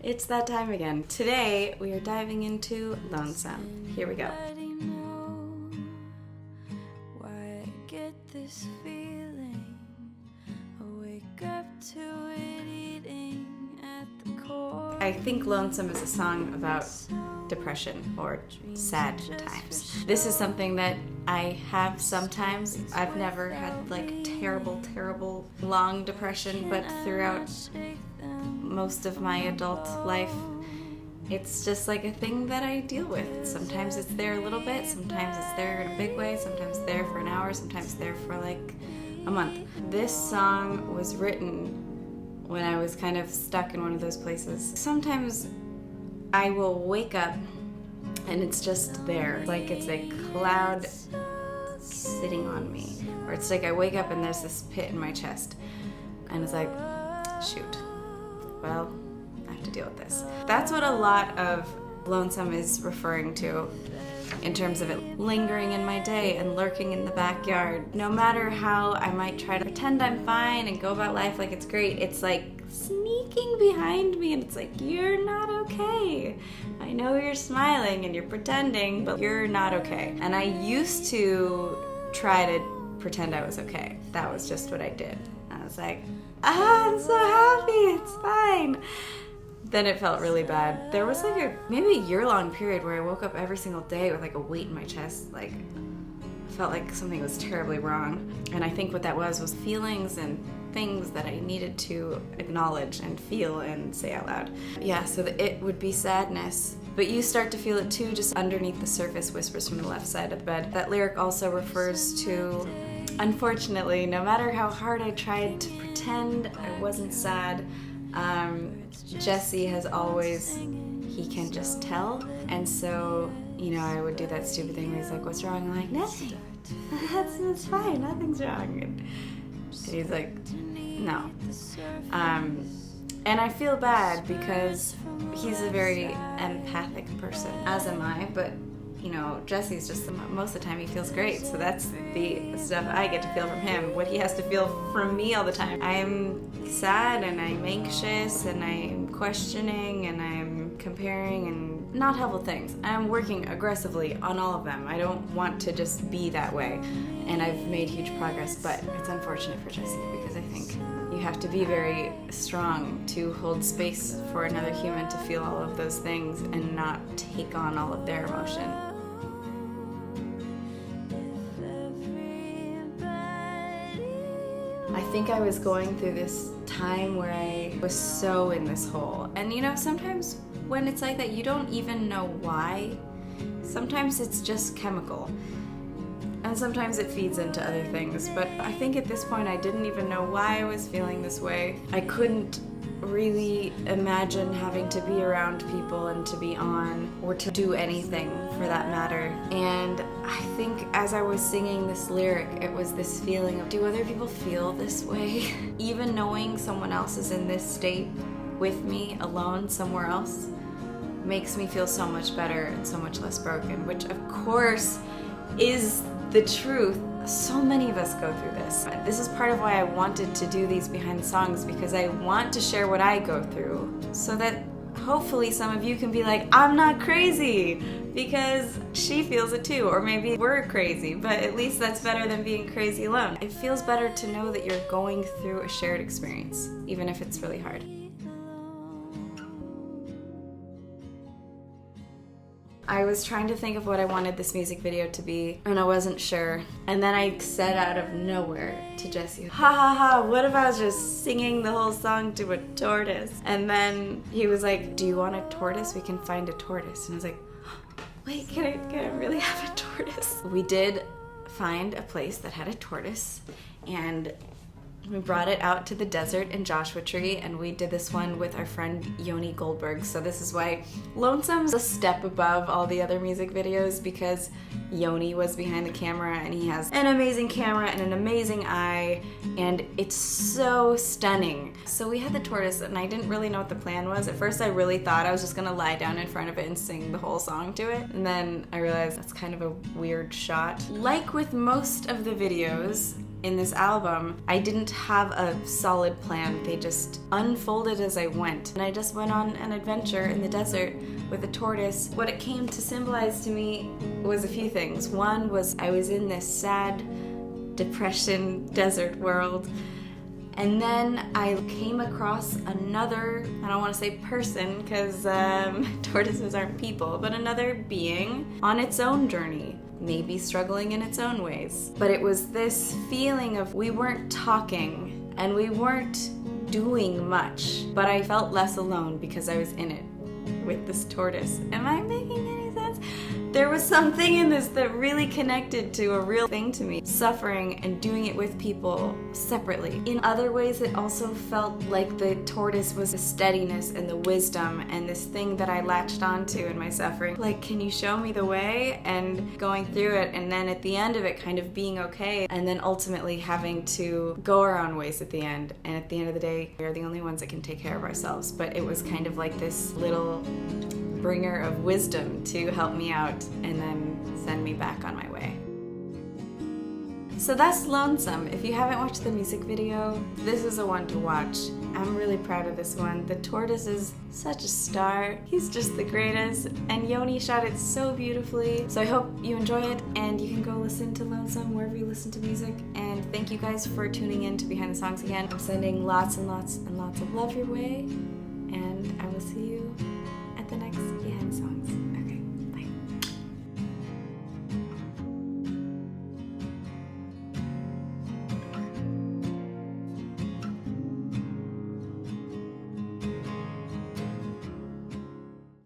It's that time again. Today we are diving into Lonesome. Here we go. I think Lonesome is a song about depression or sad times. This is something that I have sometimes. I've never had like terrible long depression, but throughout most of my adult life, it's just like a thing that I deal with. Sometimes it's there a little bit, sometimes it's there in a big way, sometimes there for an hour, sometimes there for like a month. This song was written when I was kind of stuck in one of those places. Sometimes I will wake up and it's just there. Like it's a cloud sitting on me. Or it's like I wake up and there's this pit in my chest. And it's like, shoot, well, I have to deal with this. That's what a lot of Lonesome is referring to in terms of it lingering in my day and lurking in the backyard. No matter how I might try to pretend I'm fine and go about life like it's great, it's like sneaking behind me and it's like, you're not okay. I know you're smiling and you're pretending, but you're not okay. And I used to try to pretend I was okay. That was just what I did. I was like, I'm so happy, it's fine. Then it felt really bad. There was like maybe a year-long period where I woke up every single day with like a weight in my chest, like felt like something was terribly wrong. And I think what that was feelings and things that I needed to acknowledge and feel and say out loud. Yeah, so it would be sadness. But you start to feel it too, just underneath the surface whispers from the left side of the bed. That lyric also refers to, unfortunately, no matter how hard I tried to pretend I wasn't sad, Jesse has always, he can just tell. And so, you know, I would do that stupid thing where he's like, what's wrong? I'm like, nothing. That's fine, nothing's wrong. And he's like, no. And I feel bad because he's a very empathic person, as am I, but you know, Jesse's just, most of the time he feels great, so that's the stuff I get to feel from him. What he has to feel from me all the time. I'm sad and I'm anxious and I'm questioning and I'm comparing and not helpful things. I'm working aggressively on all of them. I don't want to just be that way, and I've made huge progress, but it's unfortunate for Jesse because I think you have to be very strong to hold space for another human to feel all of those things and not take on all of their emotion. I think I was going through this time where I was so in this hole. And you know, sometimes when it's like that, you don't even know why. Sometimes it's just chemical. And sometimes it feeds into other things. But I think at this point I didn't even know why I was feeling this way. I couldn't really imagine having to be around people and to be on or to do anything for that matter. And I think as I was singing this lyric, it was this feeling of, do other people feel this way? Even knowing someone else is in this state with me alone somewhere else makes me feel so much better and so much less broken, which of course is the truth. So many of us go through this. This is part of why I wanted to do these behind the songs, because I want to share what I go through so that hopefully some of you can be like, I'm not crazy, because she feels it too, or maybe we're crazy, but at least that's better than being crazy alone. It feels better to know that you're going through a shared experience, even if it's really hard. I was trying to think of what I wanted this music video to be, and I wasn't sure. And then I said out of nowhere to Jesse, ha ha ha, what if I was just singing the whole song to a tortoise? And then he was like, do you want a tortoise? We can find a tortoise. And I was like, wait, can I really have a tortoise? We did find a place that had a tortoise, and we brought it out to the desert in Joshua Tree, and we did this one with our friend Yoni Goldberg. So this is why Lonesome's a step above all the other music videos, because Yoni was behind the camera and he has an amazing camera and an amazing eye, and it's so stunning. So we had the tortoise, and I didn't really know what the plan was. At first I really thought I was just gonna lie down in front of it and sing the whole song to it, and then I realized that's kind of a weird shot. Like with most of the videos, in this album, I didn't have a solid plan. They just unfolded as I went. And I just went on an adventure in the desert with a tortoise. What it came to symbolize to me was a few things. One was I was in this sad depression desert world. And then I came across another, I don't want to say person because tortoises aren't people, but another being on its own journey, maybe struggling in its own ways. But it was this feeling of we weren't talking and we weren't doing much, but I felt less alone because I was in it with this tortoise. Am I making any sense? There was something in this that really connected to a real thing to me. Suffering and doing it with people separately. In other ways, it also felt like the tortoise was the steadiness and the wisdom and this thing that I latched onto in my suffering. Like, can you show me the way? And going through it, and then at the end of it kind of being okay, and then ultimately having to go our own ways at the end. And at the end of the day, we are the only ones that can take care of ourselves. But it was kind of like this little bringer of wisdom to help me out and then send me back on my way. So that's Lonesome. If you haven't watched the music video, this is a one to watch. I'm really proud of this one. The tortoise is such a star. He's just the greatest. And Yoni shot it so beautifully. So I hope you enjoy it, and you can go listen to Lonesome wherever you listen to music. And thank you guys for tuning in to Behind the Songs again. I'm sending lots and lots and lots of love your way, and I will see you at the next Behind the Songs.